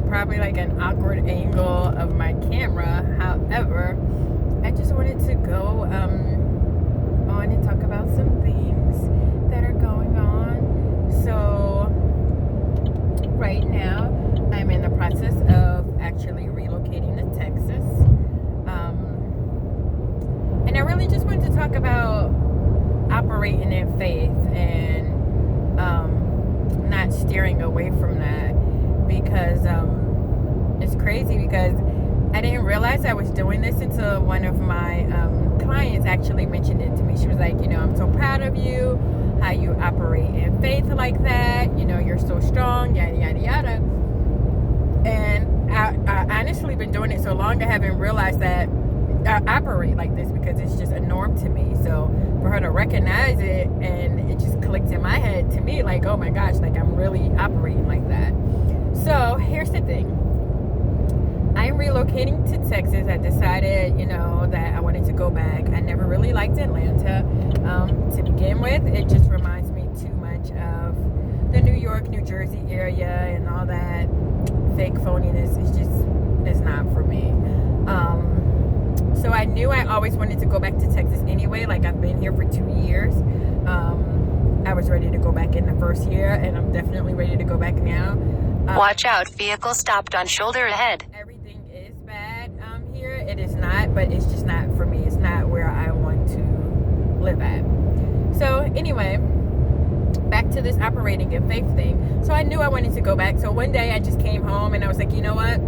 probably like an awkward angle of my camera. However, I just wanted to go on and talk about some things that are going on. So right now I'm in the process of actually relocating to Texas. And I really just wanted to talk about operating in faith and not steering away from that, because it's crazy, because I didn't realize I was doing this until one of my clients actually mentioned it to me. She was like, I'm so proud of you, how you operate in faith like that, you're so strong, yada yada yada. And I honestly been doing it so long, I haven't realized that I operate like this, because it's just a norm to me. So for her to recognize it, and it just clicked in my head to me, like, oh my gosh, like I'm really operating like that. So here's the thing. I'm relocating to Texas. I decided, that I wanted to go back. I never really liked Atlanta to begin with. It just reminds me too much of the New York, New Jersey area, and all that fake phoniness. It's not for me. So I knew I always wanted to go back to Texas anyway. Like, I've been here for 2 years. I was ready to go back in the first year, and I'm definitely ready to go back now. Watch out, vehicle stopped on shoulder ahead. Everything is bad here. It is not, but it's just not for me. It's not where I want to live at. So anyway, back to this operating in faith thing. So I knew I wanted to go back. So one day I just came home and I was like, you know what?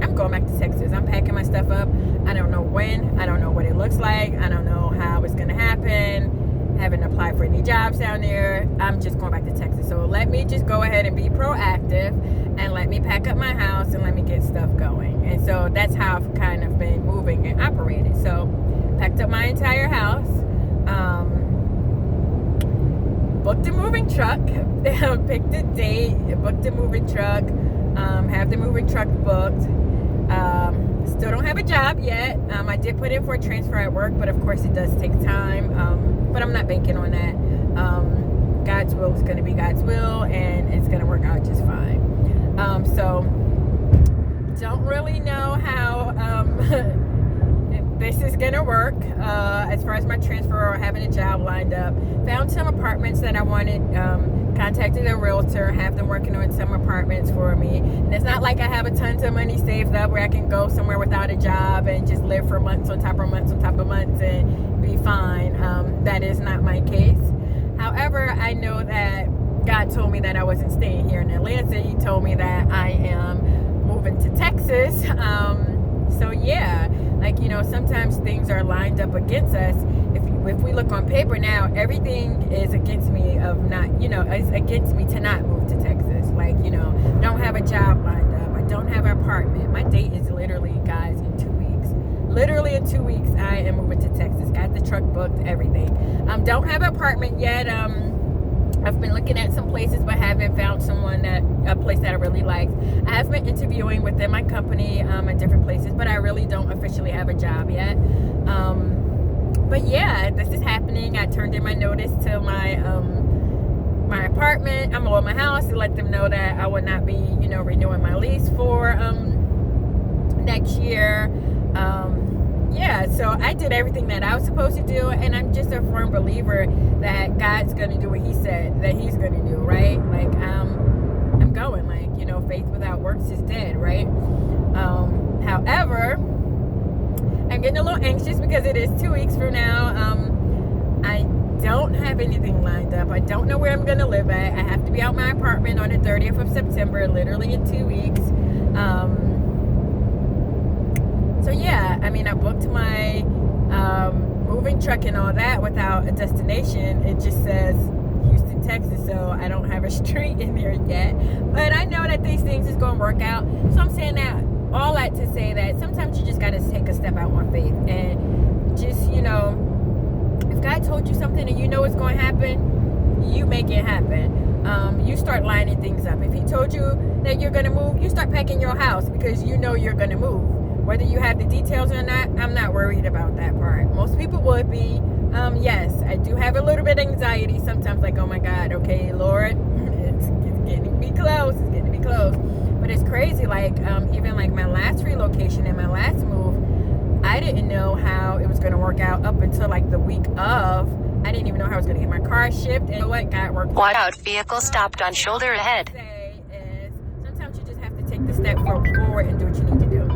I'm going back to Texas. I'm packing my stuff up. I don't know when. I don't know what it looks like. I don't know how it's going to happen. Haven't applied for any jobs down there. I'm just going back to Texas. So let me just go ahead and be proactive, and let me pack up my house, and let me get stuff going. And so that's how I've kind of been moving and operating. So packed up my entire house, booked a moving truck, picked a date, booked a moving truck, have the moving truck booked. Still don't have a job yet. I did put in for a transfer at work, but of course it does take time. But I'm not banking on that. God's will is going to be God's will, and it's going to work out just fine. So don't really know how this is going to work as far as my transfer or having a job lined up. Found some apartments that I wanted. Contacted a realtor, have them working on some apartments for me. And it's not like I have a tons of money saved up where I can go somewhere without a job and just live for months on top of months on top of months and be fine. That is not my case. However, I know that God told me that I wasn't staying here in Atlanta. He told me that I am moving to Texas. So yeah, like, sometimes things are lined up against us. If we look on paper now, everything is against me of not, it's against me to not move to Texas. Like, don't have a job lined up. I don't have an apartment. My date is literally, guys, in 2 weeks. Literally in 2 weeks, I am moving to Texas. Got the truck booked, everything. Don't have an apartment yet. I've been looking at some places, but haven't found a place that I really like. I have been interviewing within my company at different places, but I really don't officially have a job yet. But yeah, this is happening. I turned in my notice to my apartment. I'm on my house to let them know that I would not be, renewing my lease for next year. Yeah, so I did everything that I was supposed to do, and I'm just a firm believer that God's gonna do what He said that He's gonna do, right? Like, I'm going, like, faith without works is dead, right? However, I'm getting a little anxious because it is 2 weeks from now. I don't have anything lined up. I don't know where I'm gonna live at. I have to be out my apartment on the 30th of September, literally in 2 weeks. So yeah, I booked my moving truck and all that without a destination. It just says Houston, Texas, so I don't have a street in there yet. But I know that these things is going to work out. So I'm saying that, all that to say that sometimes you just got to take a step out on faith. And just, if God told you something and you know it's going to happen, you make it happen. You start lining things up. If He told you that you're going to move, you start packing your house because you know you're going to move. Whether you have the details or not, I'm not worried about that part. Most people would be. Yes, I do have a little bit of anxiety sometimes, like, oh my God, okay, Lord, it's getting to be close. It's getting to be close. But it's crazy, like even like my last relocation and my last move, I didn't know how it was going to work out up until like the week of. I didn't even know how I was going to get my car shipped and what got worked. Watch out, vehicle stopped on shoulder ahead. Sometimes you just have to take the step forward and do what you need to do.